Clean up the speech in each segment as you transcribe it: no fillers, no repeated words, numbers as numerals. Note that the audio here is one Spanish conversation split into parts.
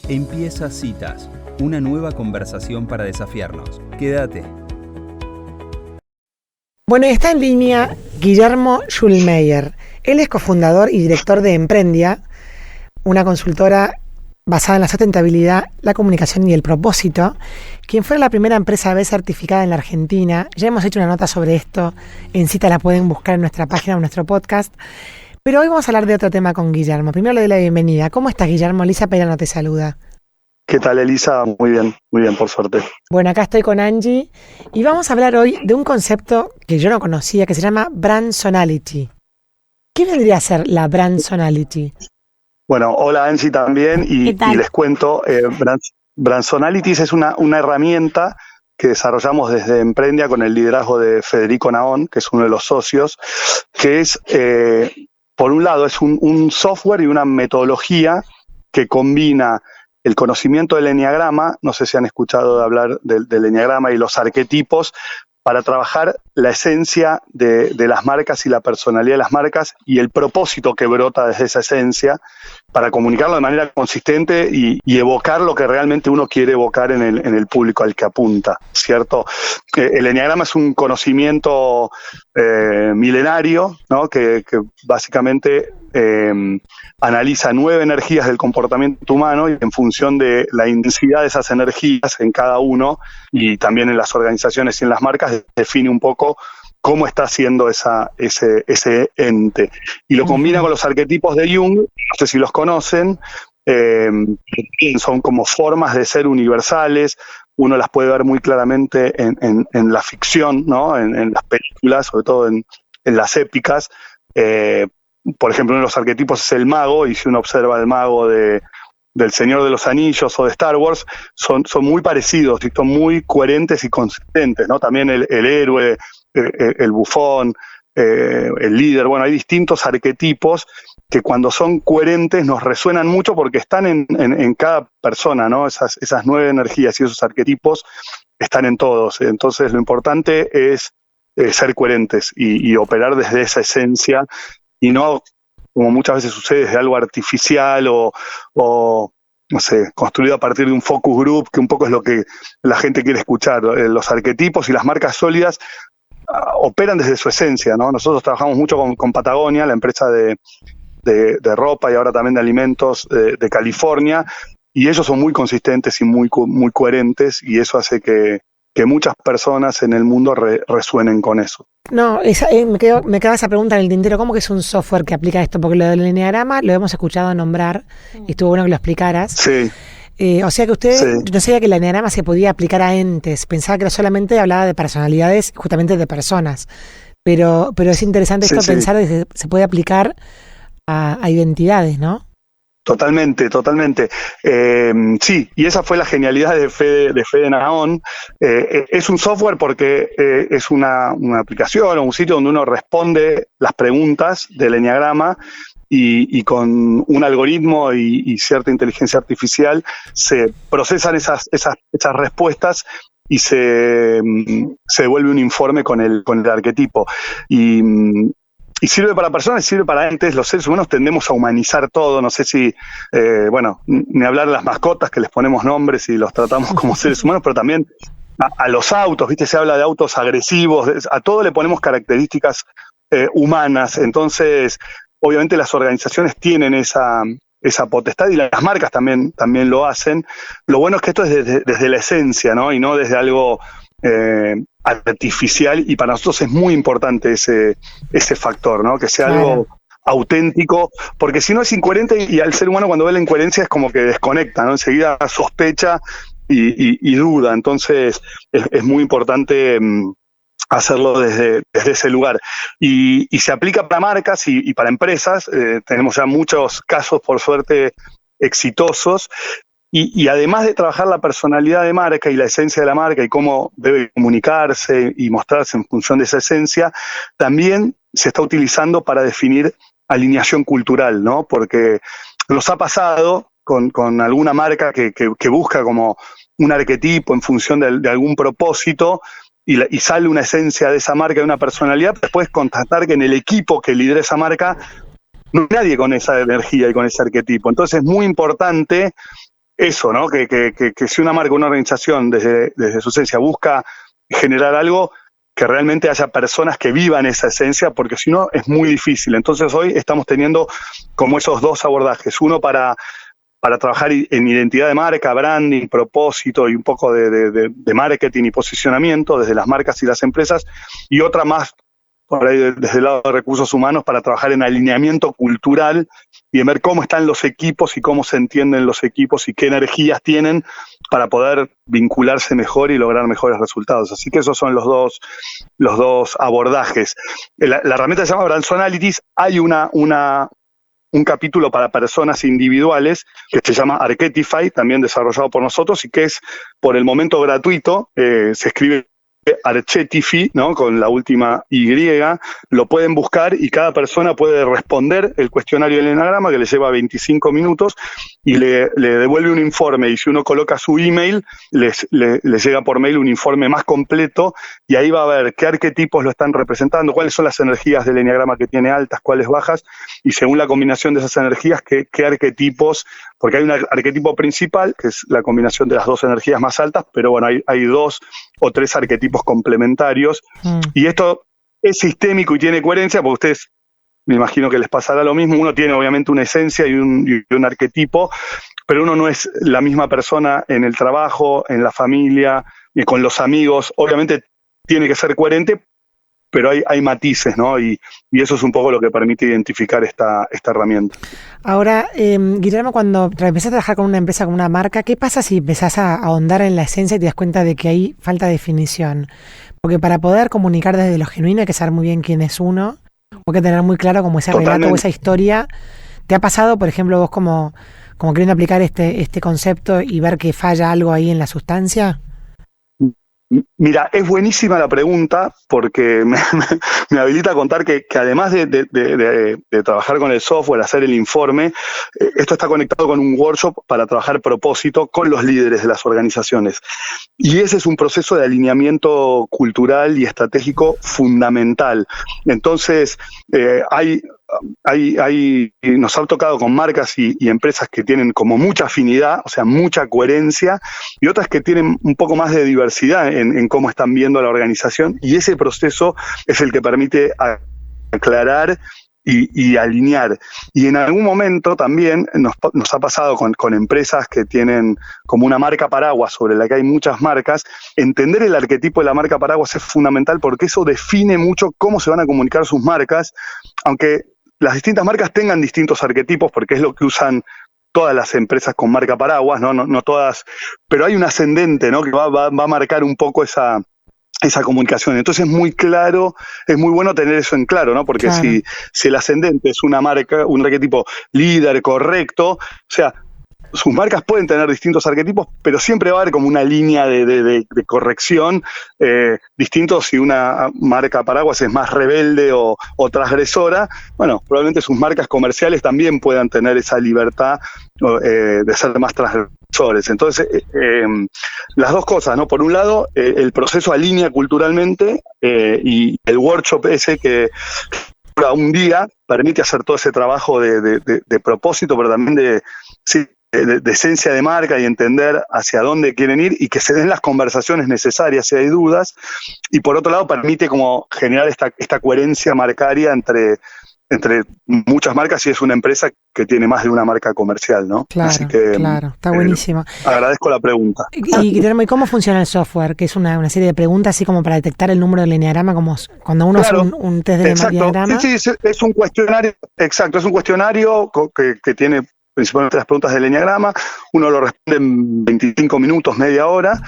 Empieza Citas, una nueva conversación para desafiarnos. Quédate. Bueno, está en línea Guillermo Schulmeyer. Él es cofundador y director de Emprendia, una consultora basada en la sustentabilidad, la comunicación y el propósito, quien fue la primera empresa B certificada en la Argentina. Ya hemos hecho una nota sobre esto, en Cita la pueden buscar en nuestra página o en nuestro podcast. Pero hoy vamos a hablar de otro tema con Guillermo. Primero le doy la bienvenida. ¿Cómo estás, Guillermo? Elisa Peirano te saluda. ¿Qué tal, Elisa? Muy bien, por suerte. Bueno, acá estoy con Angie y vamos a hablar hoy de un concepto que yo no conocía, que se llama Brandsonality. ¿Qué vendría a ser la Brandsonality? Bueno, hola Angie también, y les cuento, Brandsonalities es una herramienta que desarrollamos desde Emprendia con el liderazgo de Federico Naón, que es uno de los socios, que es, por un lado, es un software y una metodología que combina el conocimiento del eneagrama, no sé si han escuchado de hablar del eneagrama y los arquetipos, para trabajar la esencia de las marcas y la personalidad de las marcas y el propósito que brota desde esa esencia, para comunicarlo de manera consistente y evocar lo que realmente uno quiere evocar en el público al que apunta, ¿cierto? El eneagrama es un conocimiento milenario, ¿no? que básicamente analiza 9 energías del comportamiento humano y en función de la intensidad de esas energías en cada uno y también en las organizaciones y en las marcas define un poco cómo está haciendo ese ente. Y lo combina con los arquetipos de Jung, no sé si los conocen, son como formas de ser universales. Uno las puede ver muy claramente en la ficción, ¿no? En las películas, sobre todo en las épicas. Por ejemplo, uno de los arquetipos es el mago, y si uno observa el mago del Señor de los Anillos o de Star Wars, son muy parecidos y son muy coherentes y consistentes, ¿no? También el héroe, el bufón, el líder. Bueno, hay distintos arquetipos que cuando son coherentes nos resuenan mucho porque están en cada persona, ¿no? Esas 9 energías y esos arquetipos están en todos. Entonces lo importante es ser coherentes y operar desde esa esencia y no, como muchas veces sucede, desde algo artificial o no sé, construido a partir de un focus group, que un poco es lo que la gente quiere escuchar. Los arquetipos y las marcas sólidas operan desde su esencia, ¿no? Nosotros trabajamos mucho con Patagonia, la empresa de ropa y ahora también de alimentos de California, y ellos son muy consistentes y muy coherentes, y eso hace que muchas personas en el mundo resuenen con eso. No, me quedaba esa pregunta en el tintero. ¿Cómo que es un software que aplica esto? Porque lo del eneagrama lo hemos escuchado nombrar y estuvo bueno que lo explicaras. Sí. O sea que usted no sabía que el eneagrama se podía aplicar a entes. Pensaba que solamente hablaba de personalidades, justamente de personas. Pero es interesante esto, pensar que se puede aplicar a identidades, ¿no? Totalmente. Sí, y esa fue la genialidad de Fede Naón. Es un software porque es una aplicación o un sitio donde uno responde las preguntas del eneagrama y con un algoritmo y cierta inteligencia artificial se procesan esas respuestas y se devuelve un informe con el arquetipo. Y sirve para personas y sirve para entes. Los seres humanos tendemos a humanizar todo. No sé si, ni hablar de las mascotas, que les ponemos nombres y los tratamos como seres humanos, pero también a los autos, ¿viste? Se habla de autos agresivos, a todo le ponemos características humanas. Entonces, obviamente las organizaciones tienen esa potestad y las marcas también lo hacen. Lo bueno es que esto es desde la esencia, ¿no? Y no desde algo artificial, y para nosotros es muy importante ese factor, ¿no? Que sea algo auténtico, porque si no es incoherente, y al ser humano cuando ve la incoherencia es como que desconecta, ¿no? Enseguida sospecha y duda. Entonces es muy importante hacerlo desde ese lugar. Y se aplica para marcas y para empresas. Tenemos ya muchos casos, por suerte, exitosos. Y además de trabajar la personalidad de marca y la esencia de la marca y cómo debe comunicarse y mostrarse en función de esa esencia, también se está utilizando para definir alineación cultural, ¿no? Porque nos ha pasado con alguna marca que busca como un arquetipo en función de algún propósito y sale una esencia de esa marca, de una personalidad, pero puedes constatar que en el equipo que lidera esa marca no hay nadie con esa energía y con ese arquetipo. Entonces es muy importante eso, ¿no? Que si una marca, una organización desde su esencia busca generar algo, que realmente haya personas que vivan esa esencia, porque si no es muy difícil. Entonces hoy estamos teniendo como esos dos abordajes, uno para trabajar en identidad de marca, branding, propósito y un poco de marketing y posicionamiento desde las marcas y las empresas, y otra más por ahí desde el lado de recursos humanos para trabajar en alineamiento cultural y en ver cómo están los equipos y cómo se entienden los equipos y qué energías tienen para poder vincularse mejor y lograr mejores resultados. Así que esos son los dos abordajes. La herramienta se llama Bransonalities. Hay un capítulo para personas individuales que se llama Archetify, también desarrollado por nosotros y que es por el momento gratuito. Se escribe Archetify, ¿no? Con la última Y, lo pueden buscar y cada persona puede responder el cuestionario del enagrama, que le lleva 25 minutos, y le devuelve un informe, y si uno coloca su email, les llega por mail un informe más completo, y ahí va a ver qué arquetipos lo están representando, cuáles son las energías del enagrama que tiene altas, cuáles bajas, y según la combinación de esas energías, qué arquetipos, porque hay un arquetipo principal, que es la combinación de las dos energías más altas, pero bueno, hay 2 o 3 arquetipos complementarios, y esto es sistémico y tiene coherencia, porque ustedes, me imagino que les pasará lo mismo, uno tiene obviamente una esencia y un arquetipo, pero uno no es la misma persona en el trabajo, en la familia, y con los amigos. Obviamente tiene que ser coherente, pero hay matices, ¿no? Y eso es un poco lo que permite identificar esta herramienta. Ahora, Guillermo, cuando empezás a trabajar con una empresa, con una marca, ¿qué pasa si empezás a ahondar en la esencia y te das cuenta de que hay falta de definición? Porque para poder comunicar desde lo genuino hay que saber muy bien quién es uno, o hay que tener muy claro como ese relato o esa historia. ¿Te ha pasado, por ejemplo, vos como queriendo aplicar este concepto y ver que falla algo ahí en la sustancia? Mira, es buenísima la pregunta porque me habilita a contar que además de trabajar con el software, hacer el informe, esto está conectado con un workshop para trabajar propósito con los líderes de las organizaciones. Y ese es un proceso de alineamiento cultural y estratégico fundamental. Entonces, nos ha tocado con marcas y empresas que tienen como mucha afinidad, o sea, mucha coherencia, y otras que tienen un poco más de diversidad en cómo están viendo la organización, y ese proceso es el que permite aclarar y alinear. Y en algún momento también nos ha pasado con empresas que tienen como una marca paraguas sobre la que hay muchas marcas. Entender el arquetipo de la marca paraguas es fundamental porque eso define mucho cómo se van a comunicar sus marcas, aunque las distintas marcas tengan distintos arquetipos, porque es lo que usan todas las empresas con marca paraguas, no todas, pero hay un ascendente, ¿no? Que va a marcar un poco esa comunicación. Entonces es muy claro, es muy bueno tener eso en claro, ¿no? Porque claro, si el ascendente es una marca, un arquetipo líder, correcto, o sea, sus marcas pueden tener distintos arquetipos, pero siempre va a haber como una línea de corrección, distinto si una marca paraguas es más rebelde o transgresora. Bueno, probablemente sus marcas comerciales también puedan tener esa libertad de ser más transgresores. Entonces, las dos cosas, ¿no? Por un lado, el proceso alinea culturalmente y el workshop ese que dura un día permite hacer todo ese trabajo de propósito, pero también de esencia de marca y entender hacia dónde quieren ir y que se den las conversaciones necesarias si hay dudas, y por otro lado permite como generar esta coherencia marcaria entre muchas marcas y es una empresa que tiene más de una marca comercial, ¿no? Claro, así que, claro, está buenísimo. Agradezco la pregunta. Y Guillermo, ¿y cómo funciona el software? Que es una serie de preguntas así como para detectar el número del eneagrama, como cuando uno hace un test de eneagrama. Sí, es un cuestionario, exacto, es un cuestionario que tiene principalmente las preguntas del eneagrama. Uno lo responde en 25 minutos, media hora.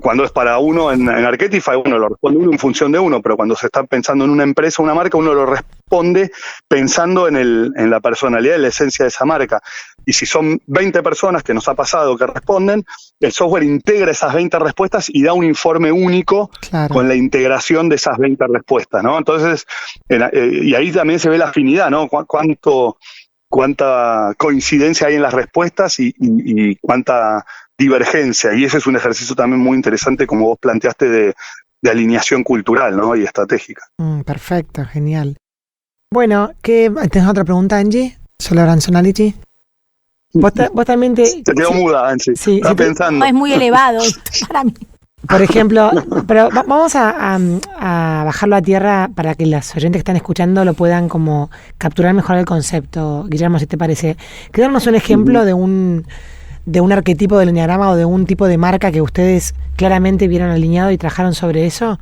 Cuando es para uno en Archetify, uno lo responde uno en función de uno, pero cuando se está pensando en una empresa, una marca, uno lo responde pensando en la personalidad y la esencia de esa marca. Y si son 20 personas, que nos ha pasado que responden, el software integra esas 20 respuestas y da un informe único, claro, con la integración de esas 20 respuestas, ¿no? Entonces, y ahí también se ve la afinidad, ¿no? Cuánta coincidencia hay en las respuestas y cuánta divergencia. Y ese es un ejercicio también muy interesante, como vos planteaste, de alineación cultural, ¿no? Y estratégica. Perfecto, genial. Bueno, ¿tienes otra pregunta, Angie? ¿Sobre Bransonality? Vos también Se quedó muda, Ansi. Sí, Está pensando. No, es muy elevado para mí. Por ejemplo, pero vamos a bajarlo a tierra para que los oyentes que están escuchando lo puedan como capturar mejor el concepto. Guillermo, si te parece. ¿Darnos un ejemplo de un arquetipo del enneagrama o de un tipo de marca que ustedes claramente vieron alineado y trabajaron sobre eso?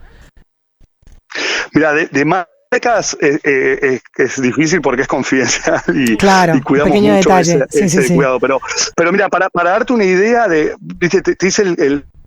Mira, de marcas es difícil porque es confidencial y cuidamos pequeño mucho detalle. ese cuidado. Pero mira, para darte una idea ¿viste? Te hice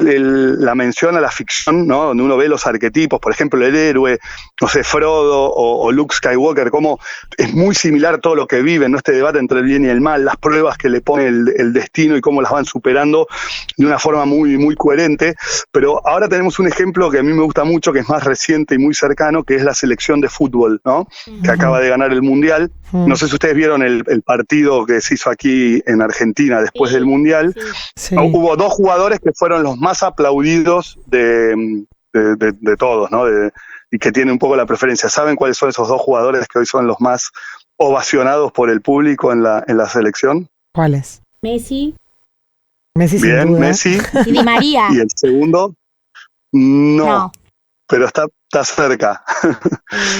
la mención a la ficción, ¿no? Donde uno ve los arquetipos, por ejemplo, el héroe, no sé, Frodo o Luke Skywalker, cómo es muy similar todo lo que viven, ¿no? Este debate entre el bien y el mal, las pruebas que le pone el destino y cómo las van superando de una forma muy, muy coherente. Pero ahora tenemos un ejemplo que a mí me gusta mucho, que es más reciente y muy cercano, que es la selección de fútbol, ¿no? Que acaba de ganar el Mundial. No sé si ustedes vieron el partido que se hizo aquí en Argentina después del Mundial. Sí. Hubo 2 jugadores que fueron los más aplaudidos de todos, ¿no? Y que tienen un poco la preferencia. ¿Saben cuáles son esos 2 jugadores que hoy son los más ovacionados por el público en la selección? ¿Cuáles? Messi. Messi, sin Bien, duda. Messi. Y Di María. ¿Y el segundo? No. Pero está cerca.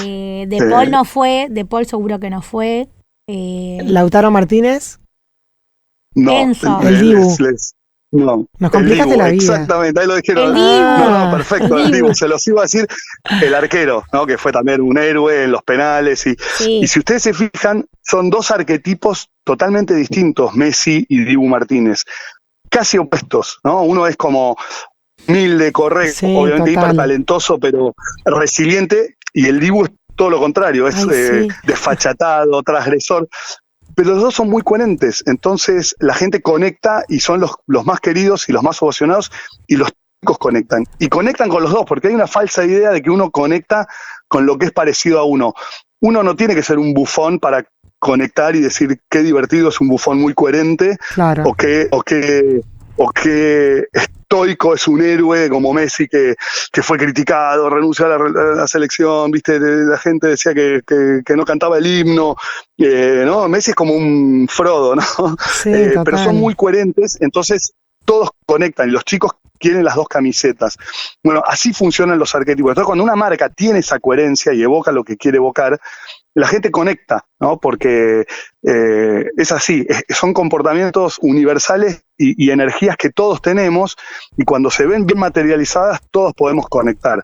De Paul no fue, de Paul seguro que no fue. Lautaro Martínez. No. Enzo. El Dibu. No. Nos complicaste la vida. Exactamente, ahí lo dijeron. El Dibu. No, perfecto, El el Dibu. Dibu. Se los iba a decir el arquero, ¿no? Que fue también un héroe en los penales. Y si ustedes se fijan, son 2 arquetipos totalmente distintos, Messi y Dibu Martínez. Casi opuestos, ¿no? Uno es como humilde, correcto, Sí, obviamente total. hipertalentoso, pero resiliente, y el Dibu es todo lo contrario, es desfachatado, transgresor. Pero los 2 son muy coherentes, entonces la gente conecta y son los más queridos y los más ovacionados, y los chicos conectan. Y conectan con los 2, porque hay una falsa idea de que uno conecta con lo que es parecido a uno. Uno no tiene que ser un bufón para conectar y decir qué divertido es un bufón muy coherente, Claro. o qué estoico es un héroe como Messi que fue criticado, renunció a la selección, viste, la gente decía que no cantaba el himno, ¿no? Messi es como un Frodo, ¿no? Sí, pero son muy coherentes, entonces todos conectan y los chicos quieren las 2 camisetas. Bueno, así funcionan los arquetipos. Entonces, cuando una marca tiene esa coherencia y evoca lo que quiere evocar, la gente conecta, ¿no? Porque es así, son comportamientos universales y energías que todos tenemos, y cuando se ven bien materializadas, todos podemos conectar.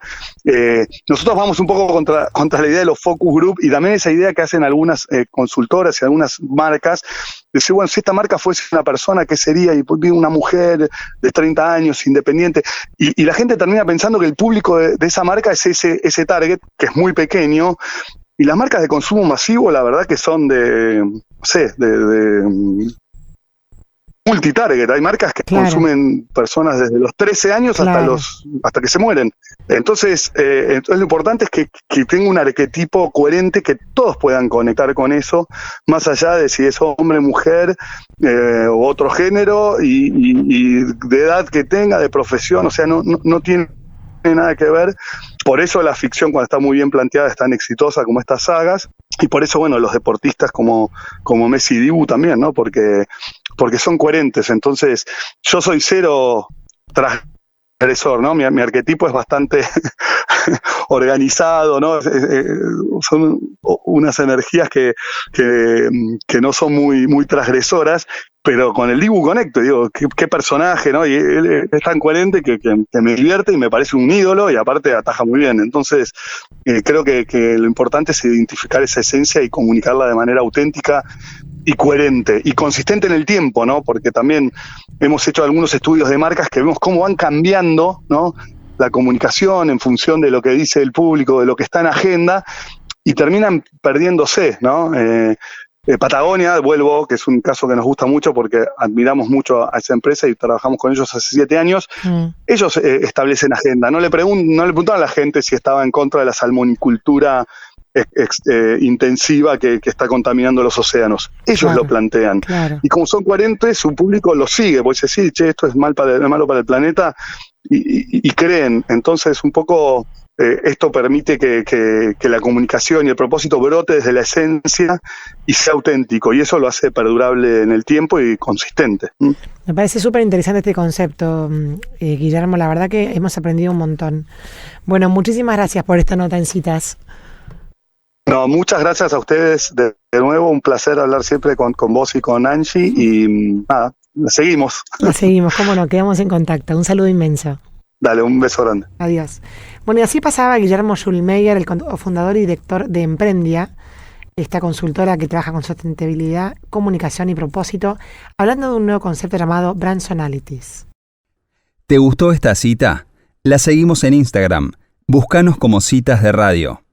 Nosotros vamos un poco contra la idea de los focus group, y también esa idea que hacen algunas consultoras y algunas marcas, de decir, bueno, si esta marca fuese una persona, ¿qué sería? Y una mujer de 30 años, independiente, y la gente termina pensando que el público de esa marca es ese target, que es muy pequeño. Y las marcas de consumo masivo, la verdad que son de multitarget. Hay marcas que consumen personas desde los 13 años hasta que se mueren. Entonces lo importante es que tenga un arquetipo coherente, que todos puedan conectar con eso, más allá de si es hombre, mujer o otro género, y de edad que tenga, de profesión. O sea, no tiene nada que ver. Por eso la ficción, cuando está muy bien planteada, es tan exitosa como estas sagas, y por eso, bueno, los deportistas como Messi y Dibu también, ¿no? Porque son coherentes. Entonces, yo soy cero transgresor, ¿no? Mi arquetipo es bastante organizado, ¿no? Son unas energías que no son muy transgresoras, pero con el Dibu conecto, digo, qué personaje, ¿no? Y él es tan coherente que me divierte y me parece un ídolo, y aparte ataja muy bien. Entonces, creo que lo importante es identificar esa esencia y comunicarla de manera auténtica y coherente y consistente en el tiempo, ¿no? Porque también hemos hecho algunos estudios de marcas que vemos cómo van cambiando, ¿no?, la comunicación en función de lo que dice el público, de lo que está en agenda, y terminan perdiéndose, ¿no? Patagonia, vuelvo, que es un caso que nos gusta mucho porque admiramos mucho a esa empresa y trabajamos con ellos hace 7 años. Ellos establecen agenda, no le preguntaban a la gente si estaba en contra de la salmonicultura intensiva que está contaminando los océanos. Ellos lo plantean. Y como son coherentes, su público lo sigue, porque dice, sí, esto es malo para el planeta, y creen. Entonces, un poco Esto permite que la comunicación y el propósito brote desde la esencia y sea auténtico, y eso lo hace perdurable en el tiempo y consistente. Me parece súper interesante este concepto, Guillermo. La verdad que hemos aprendido un montón. Bueno, muchísimas gracias por esta nota en Citas. No, muchas gracias a ustedes. De nuevo, un placer hablar siempre con vos y con Angie. Y nada, la seguimos. La seguimos, cómo no, quedamos en contacto. Un saludo inmenso. Dale, un beso grande. Adiós. Bueno, y así pasaba Guillermo Schulmeyer, el fundador y director de Emprendia, esta consultora que trabaja con sustentabilidad, comunicación y propósito, hablando de un nuevo concepto llamado Bransonalities. ¿Te gustó esta cita? La seguimos en Instagram. Búscanos como Citas de Radio.